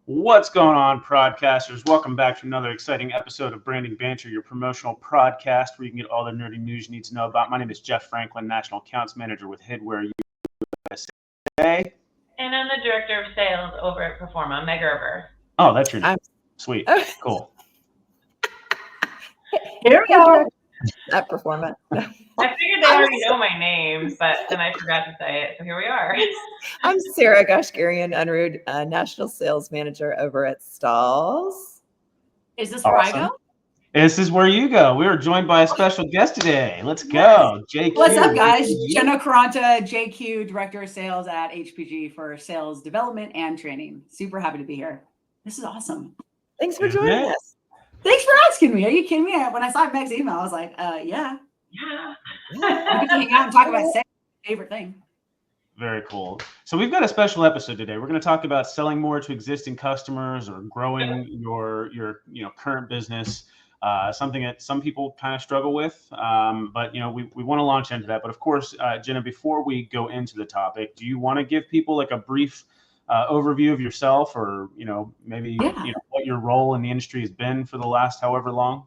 What's going on, podcasters? Welcome back to another exciting episode of Branding Banter, your promotional podcast where you can get all the nerdy news you need to know about. My name is Jeff Franklin, National Accounts Manager with Headwear USA. And I'm the Director of Sales over at Performa, Meg Gerber. Oh, that's your name. Sweet. Cool. Here we go. At Performa. I figured they already know my name, but then I forgot to say it, so here we are. I'm Sarah Goshgarian Unruh, National Sales Manager over at Stalls. Is this where I go? This is where you go. We are joined by a special guest today. Let's go. JQ. What's up, guys? Jenna Caranta, JQ, Director of Sales at HPG for Sales Development and Training. Super happy to be here. This is awesome. Thanks for joining us. Thanks for asking me. Are you kidding me? When I saw Meg's email, I was like, yeah. We can hang out and talk about sales. Favorite thing. Very cool. So we've got a special episode today. We're going to talk about selling more to existing customers or growing your current business. Something that some people kind of struggle with, but we want to launch into that. But of course, Jenna, before we go into the topic, do you want to give people like a brief overview of yourself, or maybe what your role in the industry has been for the last however long?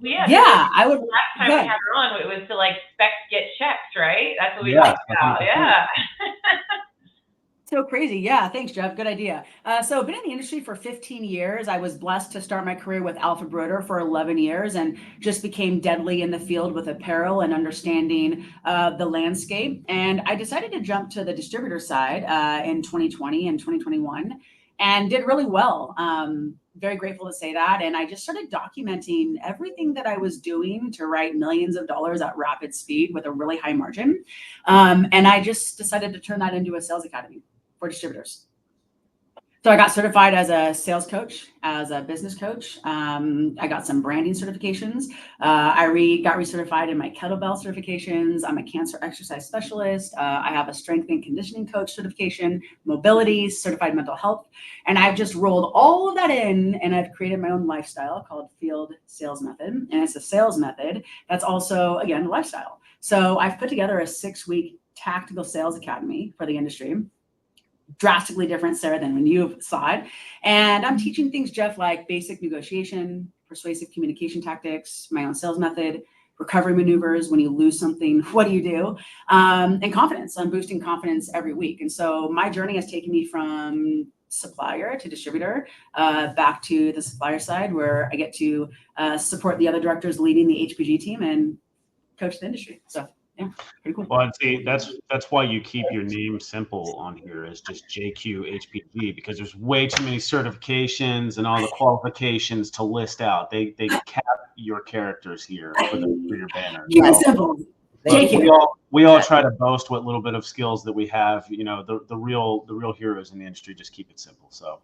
I would. Last time we had her on, it was to specs get checked, right? That's what we talked about. Yeah. So crazy. Yeah. Thanks, Jeff. Good idea. So I've been in the industry for 15 years. I was blessed to start my career with Alpha Broder for 11 years and just became deadly in the field with apparel and understanding the landscape. And I decided to jump to the distributor side in 2020 and 2021 and did really well. Very grateful to say that. And I just started documenting everything that I was doing to write millions of dollars at rapid speed with a really high margin. And I just decided to turn that into a sales academy for distributors. So I got certified as a sales coach, as a business coach. I got some branding certifications. I got recertified in my kettlebell certifications. I'm a cancer exercise specialist. I have a strength and conditioning coach certification, mobility, certified mental health. And I've just rolled all of that in, and I've created my own lifestyle called Field Sales Method. And it's a sales method that's also, again, a lifestyle. So I've put together a 6-week tactical sales academy for the industry. Drastically different, Sarah, than when you saw it. And I'm teaching things, Jeff, like basic negotiation, persuasive communication tactics, my own sales method, recovery maneuvers. When you lose something, what do you do? And confidence. I'm boosting confidence every week. And so my journey has taken me from supplier to distributor, back to the supplier side, where I get to support the other directors leading the HPG team and coach the industry. So yeah, pretty cool. Well, see, that's why you keep your name simple on here as just JQ HPG, because there's way too many certifications and all the qualifications to list out. They cap your characters here for your banner. Yeah, simple. We all try to boast what little bit of skills that we have. The real heroes in the industry just keep it simple. So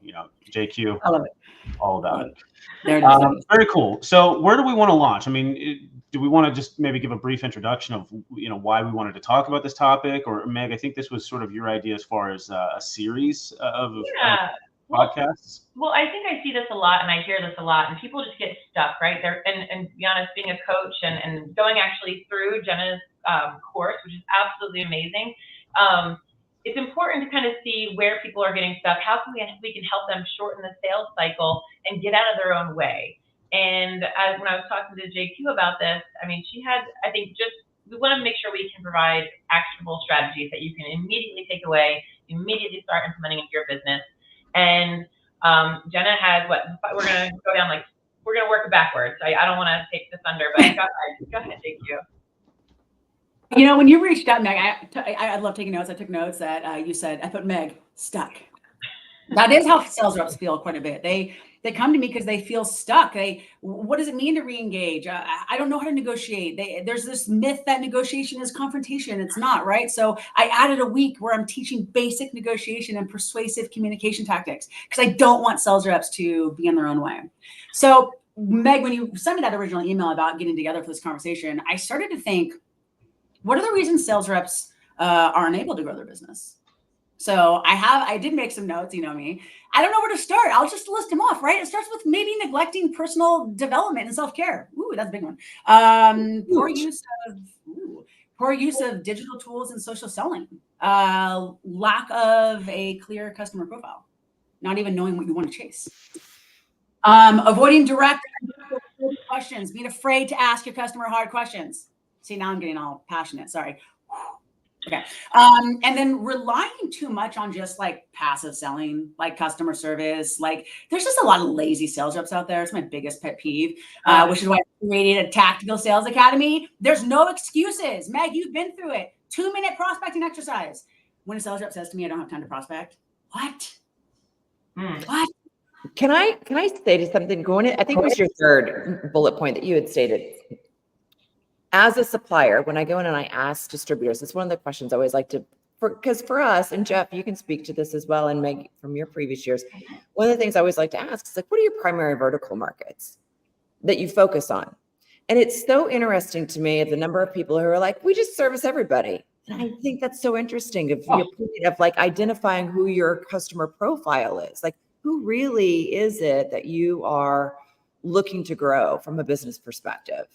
JQ, I love it. All about it. There it is. Very cool. So where do we want to launch? I mean, do we want to just maybe give a brief introduction of why we wanted to talk about this topic? Or Meg, I think this was sort of your idea as far as a series of podcasts. Well, I think I see this a lot, and I hear this a lot, and people just get stuck, right? And to be honest, being a coach and going actually through Jenna's course, which is absolutely amazing. It's important to kind of see where people are getting stuck. How can we can help them shorten the sales cycle and get out of their own way? And when I was talking to JQ about this, I mean, we want to make sure we can provide actionable strategies that you can immediately take away, immediately start implementing into your business. And Jenna has we're going to go down we're going to work it backwards. I don't want to take this under, but go ahead, JQ. When you reached out, Meg, I love taking notes. I took notes that you said. I put Meg stuck. That is how sales reps feel quite a bit. They come to me because they feel stuck. What does it mean to re-engage? I don't know how to negotiate. There's this myth that negotiation is confrontation. It's not, right? So I added a week where I'm teaching basic negotiation and persuasive communication tactics because I don't want sales reps to be in their own way. So Meg, when you sent me that original email about getting together for this conversation, I started to think, what are the reasons sales reps are unable to grow their business? So I did make some notes, me. I don't know where to start. I'll just list them off, right? It starts with maybe neglecting personal development and self-care. Ooh, that's a big one. Poor use of digital tools and social selling. Lack of a clear customer profile. not even knowing what you want to chase. Avoiding direct questions, being afraid to ask your customer hard questions. See, now I'm getting all passionate. Sorry. Okay. And then relying too much on just like passive selling, like customer service. Like there's just a lot of lazy sales reps out there. It's my biggest pet peeve, which is why I created a tactical sales academy. There's no excuses. Meg, you've been through it. 2-minute prospecting exercise. When a sales rep says to me, I don't have time to prospect. What? What? Can I say to something going in? I think it was your third bullet point that you had stated. As a supplier, when I go in and I ask distributors, it's one of the questions I always like to, because for us, and Jeff, you can speak to this as well, and Meg, from your previous years, one of the things I always like to ask is like, what are your primary vertical markets that you focus on? And it's so interesting to me of the number of people who are like, we just service everybody. And I think that's so interesting of your point of like identifying who your customer profile is. Like, who really is it that you are looking to grow from a business perspective?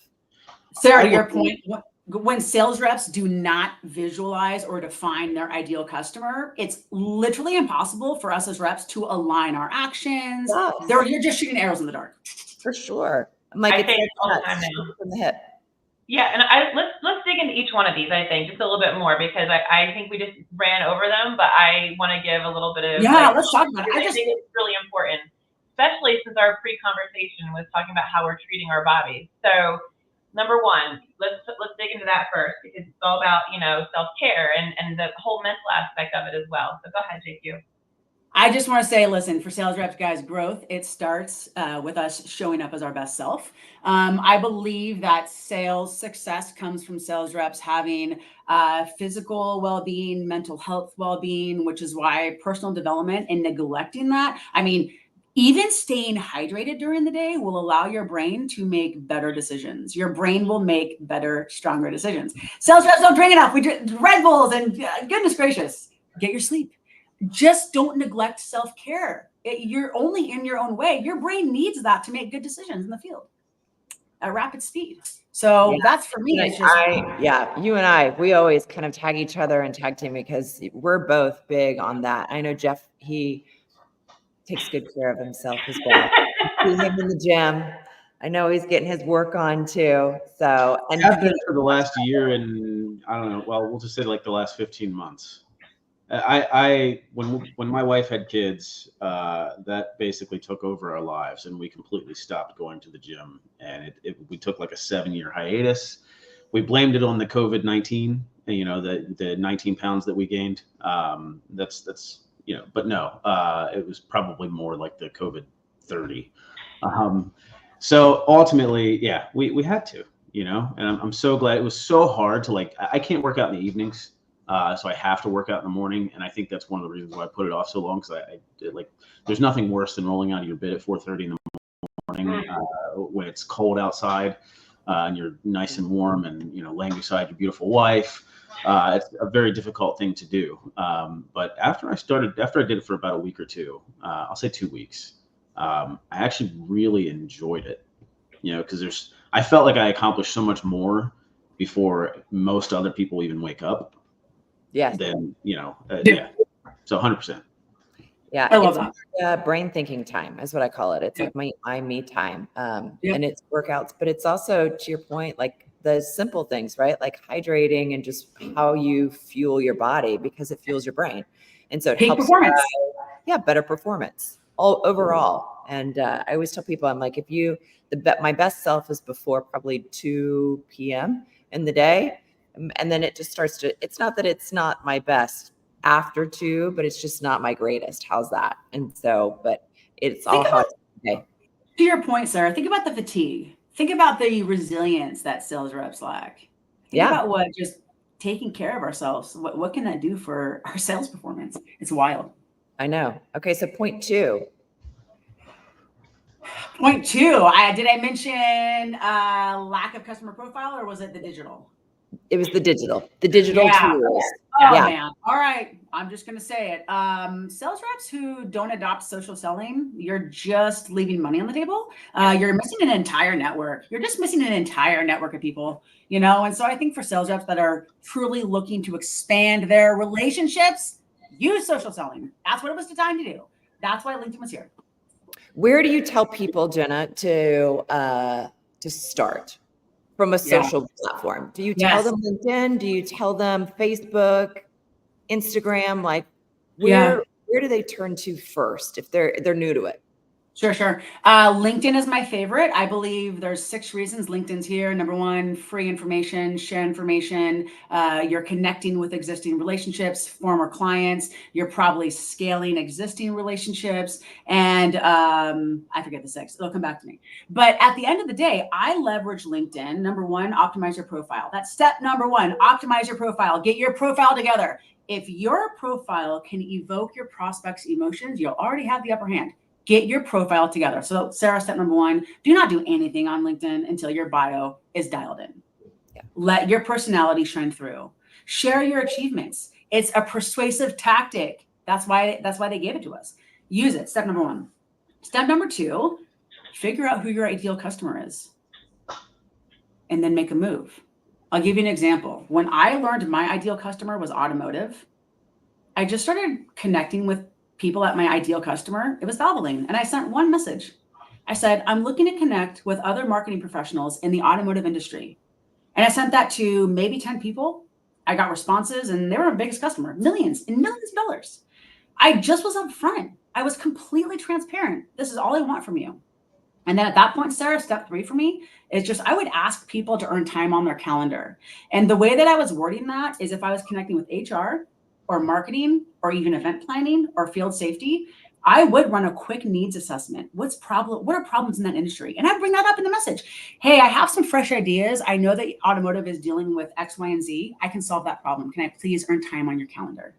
Sarah, your point, when sales reps do not visualize or define their ideal customer, it's literally impossible for us as reps to align our actions. Yes. You're just shooting arrows in the dark. For sure. I'm like, I say it all the time now. From the hip. Yeah, and let's dig into each one of these, I think, just a little bit more, because I think we just ran over them, but I want to give a little bit of let's talk about it. I think it's really important, especially since our pre-conversation was talking about how we're treating our bodies. So number one, let's dig into that first, because it's all about, self-care and the whole mental aspect of it as well. So go ahead, JQ. I just want to say, listen, for sales reps, guys, growth, it starts with us showing up as our best self. I believe that sales success comes from sales reps having physical well-being, mental health well-being, which is why personal development and neglecting that. I mean, even staying hydrated during the day will allow your brain to make better decisions. Your brain will make better, stronger decisions. Sales reps don't drink enough. We drink Red Bulls and goodness gracious, get your sleep. Just don't neglect self-care. You're only in your own way. Your brain needs that to make good decisions in the field at rapid speed. So that's for me. It's just you and I, we always kind of tag each other and tag team because we're both big on that. I know Jeff, he takes good care of himself as well. See him in the gym. I know he's getting his work on too. So, and I've been for the last year, and I don't know. Well, we'll just say like the last 15 months. When my wife had kids, that basically took over our lives, and we completely stopped going to the gym. And we took like a 7-year hiatus. We blamed it on the COVID-19, the 19 pounds that we gained. But no, it was probably more like the COVID 30. So ultimately, we had to, and I'm so glad. It was so hard to I can't work out in the evenings. So I have to work out in the morning, and I think that's one of the reasons why I put it off so long. Because there's nothing worse than rolling out of your bed at 4:30 in the morning when it's cold outside, and you're nice and warm, and laying beside your beautiful wife. It's a very difficult thing to do. But after I did it for about a week or two, I'll say 2 weeks, I actually really enjoyed it. Because I felt like I accomplished so much more before most other people even wake up. Yes. Then, so 100%. Yeah. I love that. Brain thinking time is what I call it. It's like my me time. And it's workouts, but it's also, to your point, like the simple things, right? Like hydrating and just how you fuel your body, because it fuels your brain. And so it helps performance. Better performance all overall. And I always tell people, I'm like, my best self is before probably 2 p.m. in the day. And then it just starts to, it's not that it's not my best after 2, but it's just not my greatest. How's that? And so, but it's all how it's okay. To your point, Sarah, think about the fatigue. Think about the resilience that sales reps lack. Think about what just taking care of ourselves. What can that do for our sales performance? It's wild. I know. Okay. So point 2. Point 2. Did I mention lack of customer profile, or was it the digital? It was the digital tools. Man. All right. I'm just going to say it. Sales reps who don't adopt social selling, you're just leaving money on the table. You're missing an entire network. You're just missing an entire network of people, And so I think for sales reps that are truly looking to expand their relationships, use social selling. That's what it was designed to do. That's why LinkedIn was here. Where do you tell people, Jenna, to start from a social platform? Do you tell them LinkedIn? Do you tell them Facebook, Instagram? Like, where do they turn to first if they're new to it? Sure. LinkedIn is my favorite. I believe there's 6 reasons LinkedIn's here. Number 1, free information, share information. You're connecting with existing relationships, former clients. You're probably scaling existing relationships. And I forget the 6. It'll come back to me. But at the end of the day, I leverage LinkedIn. Number 1, optimize your profile. That's step number 1. Optimize your profile. Get your profile together. If your profile can evoke your prospects' emotions, you'll already have the upper hand. Get your profile together. So Sarah, step number 1, do not do anything on LinkedIn until your bio is dialed in. Yeah. Let your personality shine through. Share your achievements. It's a persuasive tactic. That's why they gave it to us. Use it. Step number 1. Step number 2, figure out who your ideal customer is and then make a move. I'll give you an example. When I learned my ideal customer was automotive, I just started connecting with people at my ideal customer. It was Valvoline. And I sent one message. I said, I'm looking to connect with other marketing professionals in the automotive industry. And I sent that to maybe 10 people. I got responses and they were our biggest customer, millions and millions of dollars. I just was upfront. I was completely transparent. This is all I want from you. And then at that point, Sarah, step 3 for me is just, I would ask people to earn time on their calendar. And the way that I was wording that is if I was connecting with HR or marketing or even event planning or field safety, I would run a quick needs assessment. What are problems in that industry? And I'd bring that up in the message. Hey, I have some fresh ideas. I know that automotive is dealing with X, Y, and Z. I can solve that problem. Can I please earn time on your calendar?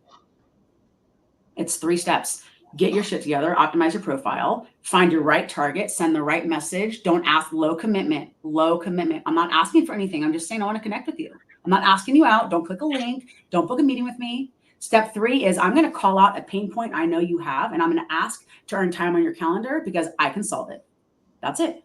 It's 3 steps. Get your shit together, optimize your profile, find your right target, send the right message. Don't ask low commitment. I'm not asking for anything. I'm just saying I want to connect with you. I'm not asking you out. Don't click a link. Don't book a meeting with me. Step 3 is I'm going to call out a pain point I know you have, and I'm going to ask to earn time on your calendar because I can solve it. That's it.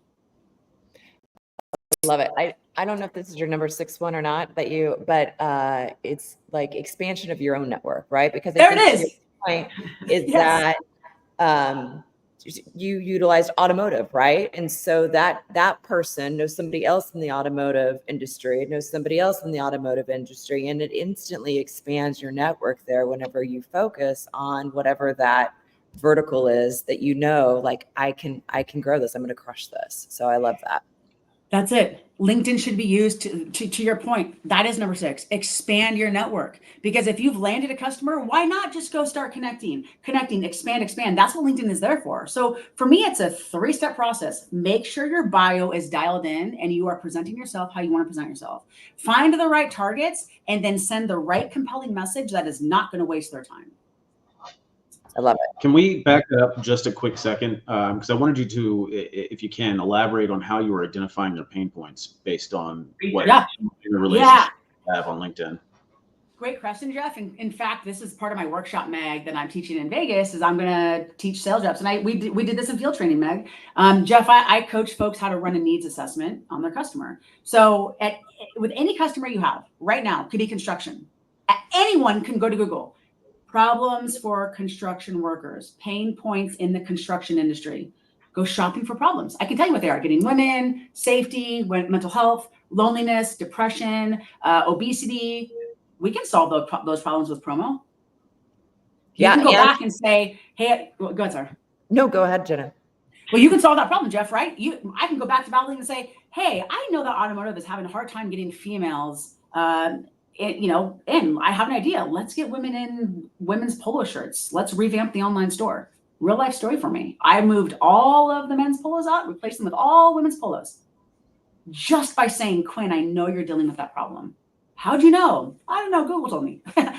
Love it. I don't know if this is your number 6 one or not, but it's like expansion of your own network, right? Because there it is. Point is that you utilized automotive, right? And so that person knows somebody else in the automotive industry, knows somebody else in the automotive industry, and it instantly expands your network there whenever you focus on whatever that vertical is that like I can grow this. I'm going to crush this. So I love that. That's it. LinkedIn should be used to your point. That is number 6. Expand your network. Because if you've landed a customer, why not just go start connecting, expand. That's what LinkedIn is there for. So for me, it's a 3-step process. Make sure your bio is dialed in and you are presenting yourself how you want to present yourself. Find the right targets and then send the right compelling message that is not going to waste their time. I love it. Can we back up just a quick second? Because I wanted you to, if you can, elaborate on how you were identifying their pain points based on what your relationship you have on LinkedIn. Great question, Jeff. In fact, this is part of my workshop, Meg, that I'm teaching in Vegas. Is I'm going to teach sales reps, and we did this in field training, Meg. Jeff, I coach folks how to run a needs assessment on their customer. So with any customer you have right now, could be construction. Anyone can go to Google. Problems for construction workers, pain points in the construction industry. Go shopping for problems. I can tell you what they are: getting women, safety, mental health, loneliness, depression, obesity. We can solve those problems with promo. You can go back and say, hey, go ahead, Sarah. No, go ahead, Jenna. Well, you can solve that problem, Jeff, right? I can go back to Valvoline and say, hey, I know that automotive is having a hard time getting females and I have an idea. Let's get women in women's polo shirts. Let's revamp the online store. Real life story for me. I moved all of the men's polos out, replaced them with all women's polos. Just by saying, Quinn, I know you're dealing with that problem. How'd you know? I don't know. Google told me, but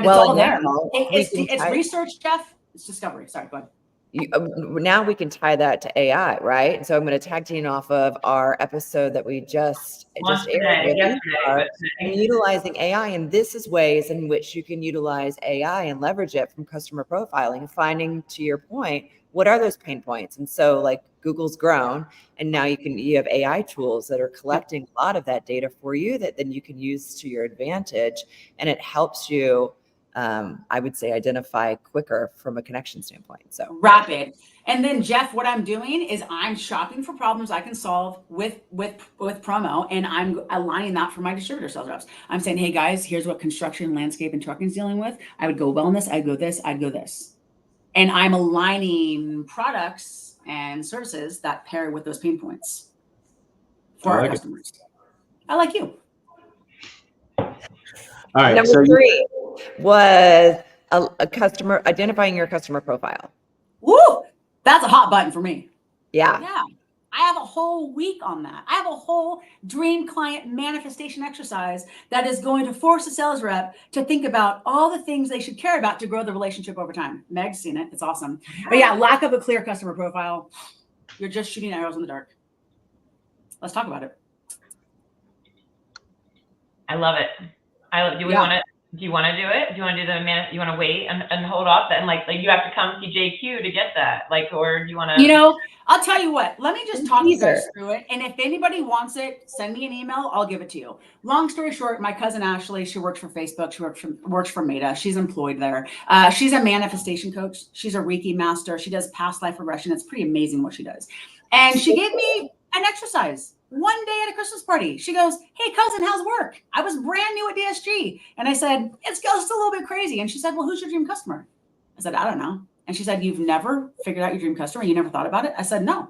it's all there. It's research, Jeff. It's discovery. Sorry, go ahead. Now we can tie that to AI, right? So I'm going to tag team off of our episode that we just aired and utilizing AI. And this is ways in which you can utilize AI and leverage it from customer profiling, finding, to your point, what are those pain points? And so like Google's grown, and now you have AI tools that are collecting a lot of that data for you that then you can use to your advantage. And it helps you I would say identify quicker from a connection standpoint. So rapid. And then Jeff, what I'm doing is I'm shopping for problems I can solve with promo, and I'm aligning that for my distributor sales reps. I'm saying, hey guys, here's what construction, landscape, and trucking is dealing with. I would go wellness, I'd go this, I'd go this. And I'm aligning products and services that pair with those pain points for our customers. I like you. All right. Number 3 was a customer, identifying your customer profile. Woo! That's a hot button for me. Yeah. Yeah. I have a whole week on that. I have a whole dream client manifestation exercise that is going to force a sales rep to think about all the things they should care about to grow the relationship over time. Meg's seen it. It's awesome. But yeah, lack of a clear customer profile. You're just shooting arrows in the dark. Let's talk about it. I love it. Do you want to do it? Do you want to do you want to wait and hold off and like you have to come see JQ to get that? Like, or do you want to, I'll tell you what, let me just talk you guys through it. And if anybody wants it, send me an email. I'll give it to you. Long story short, my cousin Ashley, she works for Facebook. She works for Meta. She's employed there. She's a manifestation coach. She's a Reiki master. She does past life regression. It's pretty amazing what she does. And she gave me an exercise one day at a Christmas party. She goes, hey cousin, how's work? I was brand new at DSG. And I said, it's just a little bit crazy. And she said, well, who's your dream customer? I said, I don't know. And she said, you've never figured out your dream customer? You never thought about it? I said, no.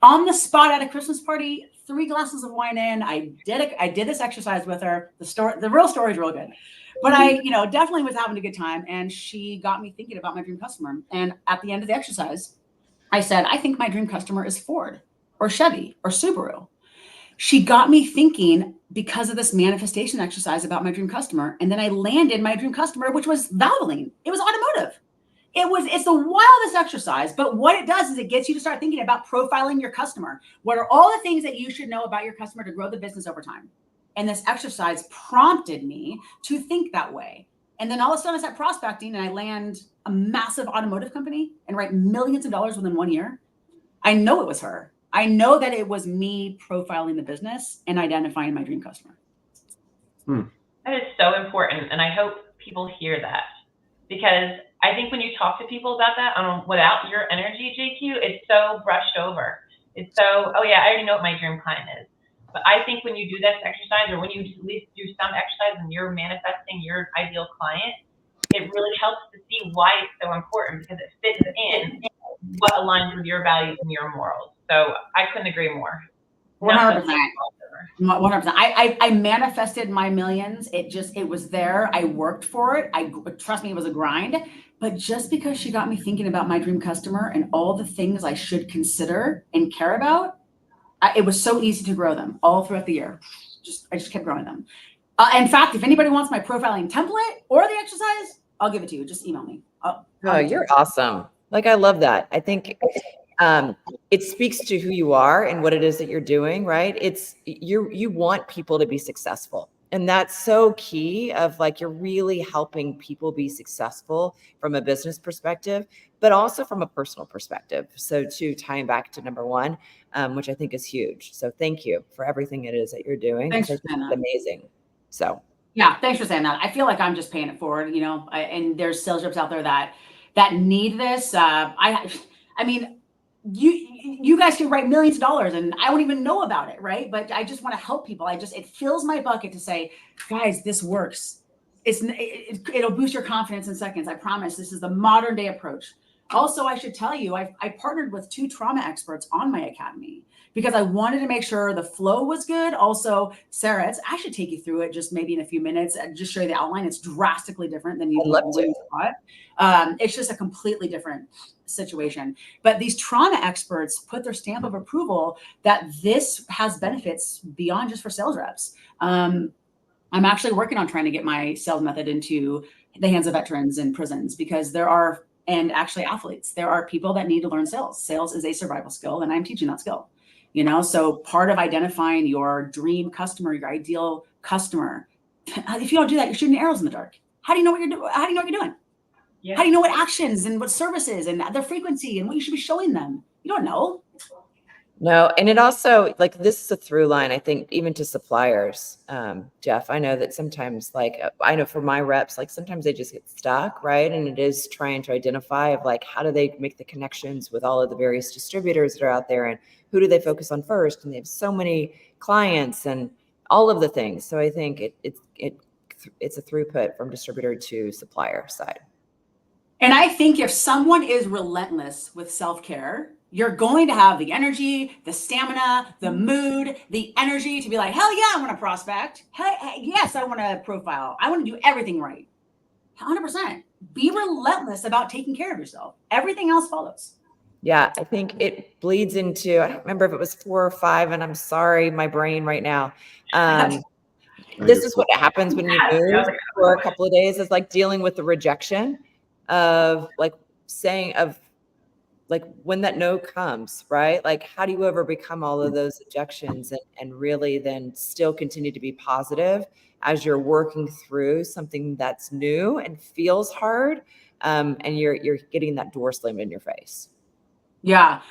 On the spot at a Christmas party, 3 glasses of wine in, I did this exercise with her. The real story is real good. But I, definitely was having a good time. And she got me thinking about my dream customer. And at the end of the exercise, I said, I think my dream customer is Ford or Chevy or Subaru. She got me thinking because of this manifestation exercise about my dream customer. And then I landed my dream customer, which was Valvoline. It was automotive. It's the wildest exercise, but what it does is it gets you to start thinking about profiling your customer. What are all the things that you should know about your customer to grow the business over time? And this exercise prompted me to think that way. And then all of a sudden I start prospecting and I land a massive automotive company and write millions of dollars within 1 year. I know it was her. I know that it was me profiling the business and identifying my dream customer. That is so important. And I hope people hear that, because I think when you talk to people about that without your energy, JQ, it's so brushed over. It's so, oh yeah, I already know what my dream client is. But I think when you do this exercise, or when you at least do some exercise and you're manifesting your ideal client, it really helps to see why it's so important, because it fits in what aligns with your values and your morals. So I couldn't agree more. 100%. 100%. I manifested my millions. It was there. I worked for it. Trust me, it was a grind. But just because she got me thinking about my dream customer and all the things I should consider and care about, it was so easy to grow them all throughout the year. I just kept growing them. In fact, if anybody wants my profiling template or the exercise, I'll give it to you. Just email me. You're awesome. Like, I love that. I think it speaks to who you are and what it is that you're doing, right? You want people to be successful. And that's so key of like, you're really helping people be successful from a business perspective, but also from a personal perspective. So to tying back to number 1, which I think is huge. So thank you for everything it is that you're doing. Thanks for saying that. Amazing. So yeah, thanks for saying that. I feel like I'm just paying it forward, and there's sales reps out there that need this. I mean, you guys can write millions of dollars and I don't even know about it, right? But I just want to help people. It fills my bucket to say, guys, this works. It'll boost your confidence in seconds. I promise. This is the modern day approach. Also, I should tell you, I partnered with 2 trauma experts on my academy because I wanted to make sure the flow was good. Also, Sarah, I should take you through it just maybe in a few minutes and just show you the outline. It's drastically different than you thought. It's just a completely different situation. But these trauma experts put their stamp of approval that this has benefits beyond just for sales reps. I'm actually working on trying to get my sales method into the hands of veterans in prisons, because and actually athletes, there are people that need to learn sales. Sales is a survival skill, and I'm teaching that skill. So part of identifying your dream customer, your ideal customer, if you don't do that, you're shooting arrows in the dark. How do you know what you're doing? How do you know what you're doing? Yeah. How do you know what actions and what services and their frequency and what you should be showing them? You don't know. No, and it also, like, this is a through line, I think, even to suppliers. Jeff, I know that sometimes, like, I know for my reps, like, sometimes they just get stuck, right? And it is trying to identify of, like, how do they make the connections with all of the various distributors that are out there, and who do they focus on first? And they have so many clients and all of the things. So I think it's a throughput from distributor to supplier side. And I think if someone is relentless with self-care, you're going to have the energy, the stamina, the mood, the energy to be like, hell yeah, I want to prospect. Yes, I want to profile. I want to do everything right. 100%. Be relentless about taking care of yourself. Everything else follows. Yeah, I think it bleeds into, I don't remember if it was 4 or 5, and I'm sorry, my brain right now. This is what happens when you move for a couple of days, is like dealing with the rejection of, like, saying of, like, when that no comes, right? Like, how do you overcome all of those objections and really then still continue to be positive as you're working through something that's new and feels hard, and you're getting that door slammed in your face. Yeah.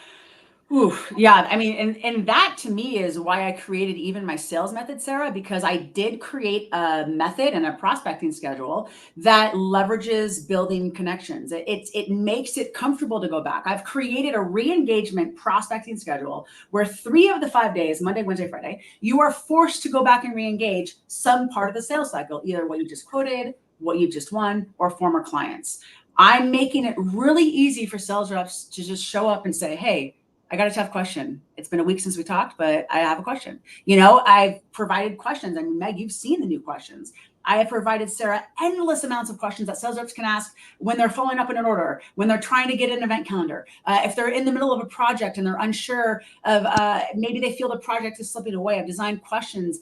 Ooh, yeah. I mean, and that to me is why I created even my sales method, Sarah, because I did create a method and a prospecting schedule that leverages building connections. It makes it comfortable to go back. I've created a re-engagement prospecting schedule where 3 of the 5 days, Monday, Wednesday, Friday, you are forced to go back and re-engage some part of the sales cycle, either what you just quoted, what you just won, or former clients. I'm making it really easy for sales reps to just show up and say, hey, I got a tough question. It's been a week since we talked, but I have a question. You know, I've provided questions. I mean, Meg, you've seen the new questions. I have provided Sarah endless amounts of questions that sales reps can ask when they're following up in an order, when they're trying to get an event calendar, if they're in the middle of a project and they're unsure of, maybe they feel the project is slipping away. I've designed questions,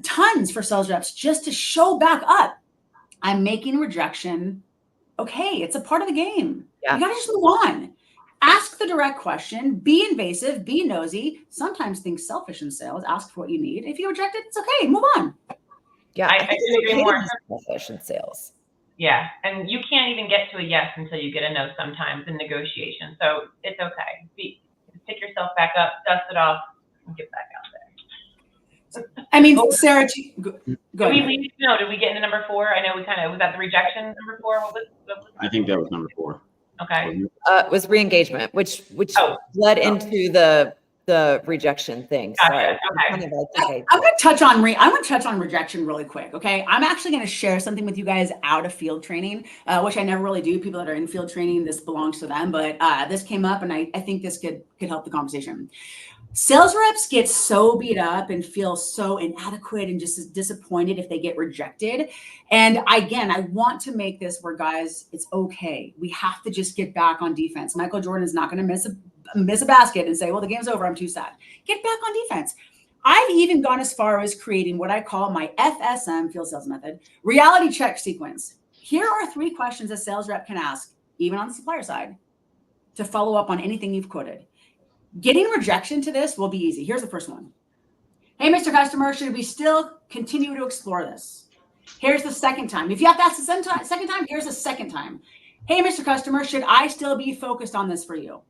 tons for sales reps just to show back up. I'm making rejection okay. It's a part of the game. Yeah. You got to just move on. Ask the direct question, be invasive, be nosy, sometimes think selfish in sales, ask for what you need. If you reject it, it's okay, move on. Yeah, I couldn't agree more. Selfish in sales. Yeah, and you can't even get to a yes until you get a no sometimes in negotiation. So it's okay. Pick yourself back up, dust it off, and get back out there. I mean, Sarah, go ahead. Did we get into number 4? I know we kind of, was that the rejection number 4? What was I think that was number 4. Okay. It was re-engagement, which led into the rejection thing. Gotcha. Sorry. Okay. I'm going to touch on rejection really quick. Okay. I'm actually going to share something with you guys out of field training, which I never really do. People that are in field training, this belongs to them, but this came up and I think this could help the conversation. Sales reps get so beat up and feel so inadequate and just disappointed if they get rejected. And again, I want to make this where, guys, it's okay. We have to just get back on defense. Michael Jordan is not going to miss a basket and say, well, the game's over, I'm too sad. Get back on defense. I've even gone as far as creating what I call my FSM, field sales method, reality check sequence. Here are 3 questions a sales rep can ask, even on the supplier side, to follow up on anything you've quoted. Getting rejection to this will be easy. Here's the first one. Hey, Mr. Customer, should we still continue to explore this? Here's the second time. If you have to ask the second time, here's the second time. Hey, Mr. Customer, should I still be focused on this for you?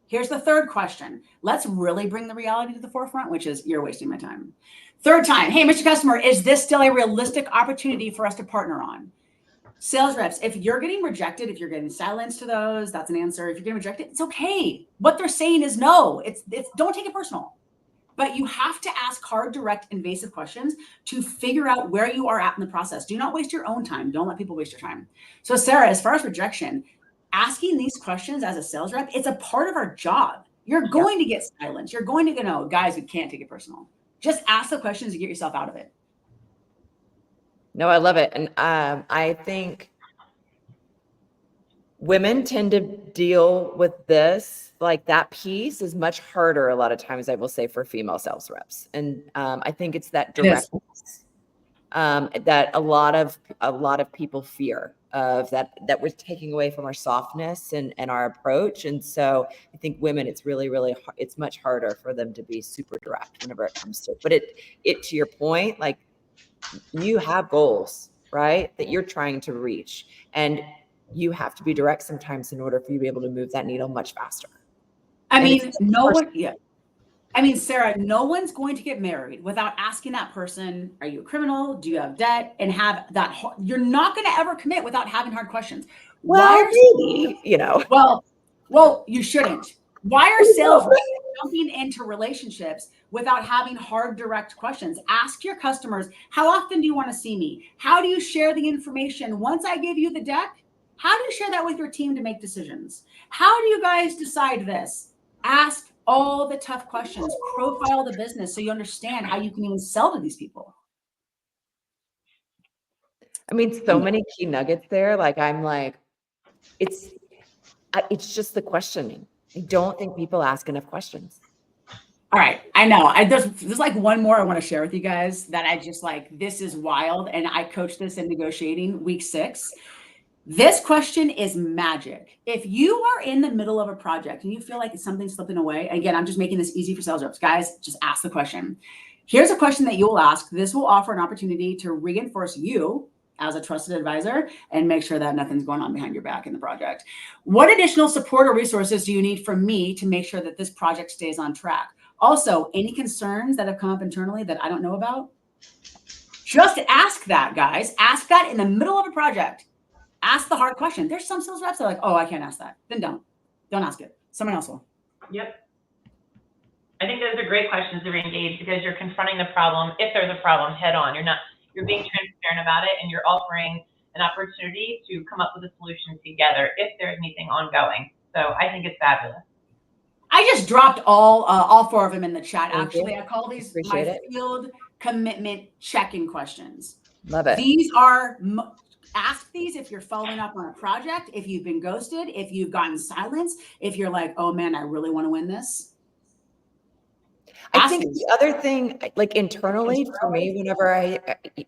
Here's the third question. Let's really bring the reality to the forefront, which is you're wasting my time. Third time. Hey, Mr. Customer, is this still a realistic opportunity for us to partner on? Sales reps, if you're getting rejected, if you're getting silenced to those, that's an answer. If you're getting rejected, it's okay. What they're saying is no. It's don't take it personal. But you have to ask hard, direct, invasive questions to figure out where you are at in the process. Do not waste your own time. Don't let people waste your time. So Sarah, as far as rejection, asking these questions as a sales rep, it's a part of our job. You're going to get silenced. You're going to go, no, guys, we can't take it personal. Just ask the questions to get yourself out of it. No, I love it. And I think women tend to deal with this, like that piece is much harder a lot of times, I will say, for female sales reps. And I think it's that directness that a lot of people fear of that we're taking away from our softness and our approach. And so I think women, it's really, really hard. It's much harder for them to be super direct whenever it comes to it. But it to your point, like, you have goals, right, that you're trying to reach, and you have to be direct sometimes in order for you to be able to move that needle much faster. I mean, no one, yeah. I mean, Sarah, no one's going to get married without asking that person, are you a criminal? Do you have debt? And have that, you're not going to ever commit without having hard questions. Well, maybe, you know. Well, you shouldn't. Why are sales reps jumping into relationships without having hard, direct questions? Ask your customers, how often do you want to see me? How do you share the information? Once I give you the deck, how do you share that with your team to make decisions? How do you guys decide this? Ask all the tough questions. Profile the business so you understand how you can even sell to these people. I mean, so many key nuggets there. Like, I'm like, it's just the questioning. I don't think people ask enough questions. All right. I know. There's like one more I want to share with you guys that I just like, this is wild. And I coached this in negotiating week 6. This question is magic. If you are in the middle of a project and you feel like something's slipping away, again, I'm just making this easy for sales reps. Guys, just ask the question. Here's a question that you will ask. This will offer an opportunity to reinforce you as a trusted advisor and make sure that nothing's going on behind your back in the project. What additional support or resources do you need from me to make sure that this project stays on track? Also, any concerns that have come up internally that I don't know about? Just ask that, guys. Ask that in the middle of a project. Ask the hard question. There's some sales reps that are like, oh, I can't ask that. Then don't ask it. Someone else will. Yep. I think those are great questions to re-engage because you're confronting the problem, if there's a problem, head on. You're being transparent about it, and you're offering an opportunity to come up with a solution together if there's anything ongoing. So I think it's fabulous. I just dropped all 4 of them in the chat. Actually, I call these my field commitment check-in questions. Love it. These are ask these if you're following up on a project, if you've been ghosted, if you've gotten silence, if you're like, oh man, I really want to win this. I think the other thing, like internally for me, whenever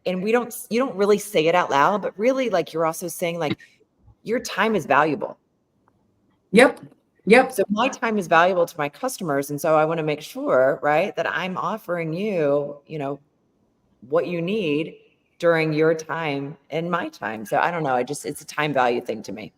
you don't really say it out loud, but really like you're also saying like your time is valuable. Yep. So my time is valuable to my customers. And so I want to make sure, right, that I'm offering you, what you need during your time and my time. So I don't know. It's a time value thing to me.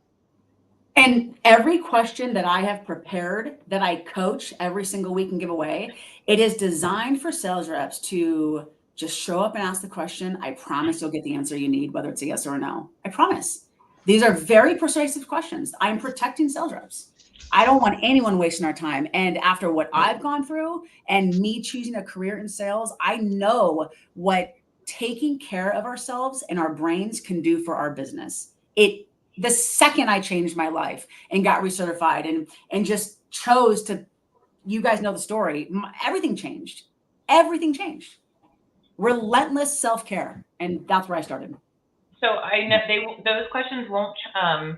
And every question that I have prepared that I coach every single week and give away, it is designed for sales reps to just show up and ask the question. I promise you'll get the answer you need, whether it's a yes or a no. I promise. These are very persuasive questions. I'm protecting sales reps. I don't want anyone wasting our time. And after what I've gone through and me choosing a career in sales, I know what taking care of ourselves and our brains can do for our business. The second I changed my life and got recertified and just chose to, you guys know the story, everything changed. Everything changed. Relentless self-care. And that's where I started. So I know those questions won't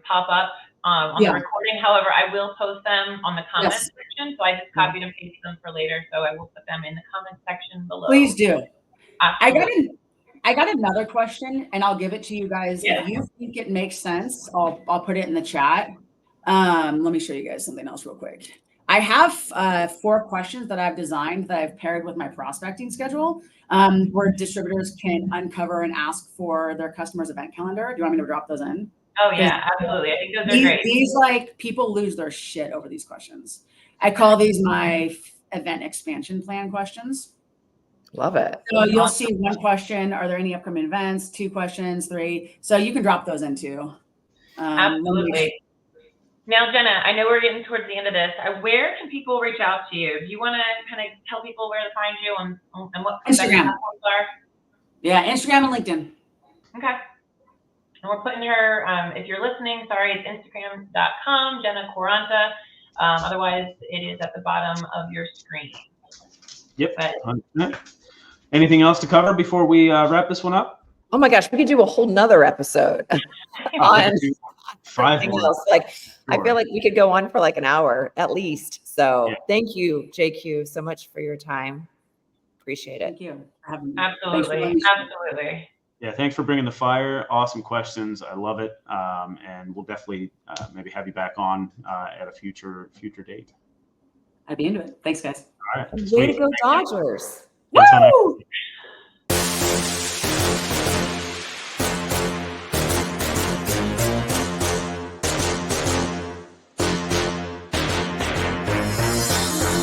pop up on the recording. However, I will post them on the comment section. So I just copied and pasted them for later. So I will put them in the comment section below. Please do. I got another question, and I'll give it to you guys. Yeah. If you think it makes sense, I'll put it in the chat. Let me show you guys something else real quick. I have 4 questions that I've designed that I've paired with my prospecting schedule, where distributors can uncover and ask for their customers' event calendar. Do you want me to drop those in? Oh yeah, absolutely. I think those are great. These like people lose their shit over these questions. I call these my event expansion plan questions. Love it. So you'll see 1 question. Are there any upcoming events? 2 questions, 3. So you can drop those in too. Absolutely. Now, Jenna, I know we're getting towards the end of this. Where can people reach out to you? Do you want to kind of tell people where to find you and what Instagram platforms are? Yeah, Instagram and LinkedIn. Okay. And we're putting her, if you're listening, sorry, it's Instagram.com, Jenna Quaranta. Otherwise, it is at the bottom of your screen. Yep. Anything else to cover before we wrap this one up? Oh my gosh, we could do a whole nother episode on 5 more. else. Like, sure. I feel like we could go on for like an hour at least. So Thank you, JQ, so much for your time. Appreciate it. Thank you. Absolutely. Absolutely. Yeah, thanks for bringing the fire. Awesome questions. I love it. And we'll definitely maybe have you back on at a future date. I'd be into it. Thanks, guys. All right. Way to go, Dodgers. Woo!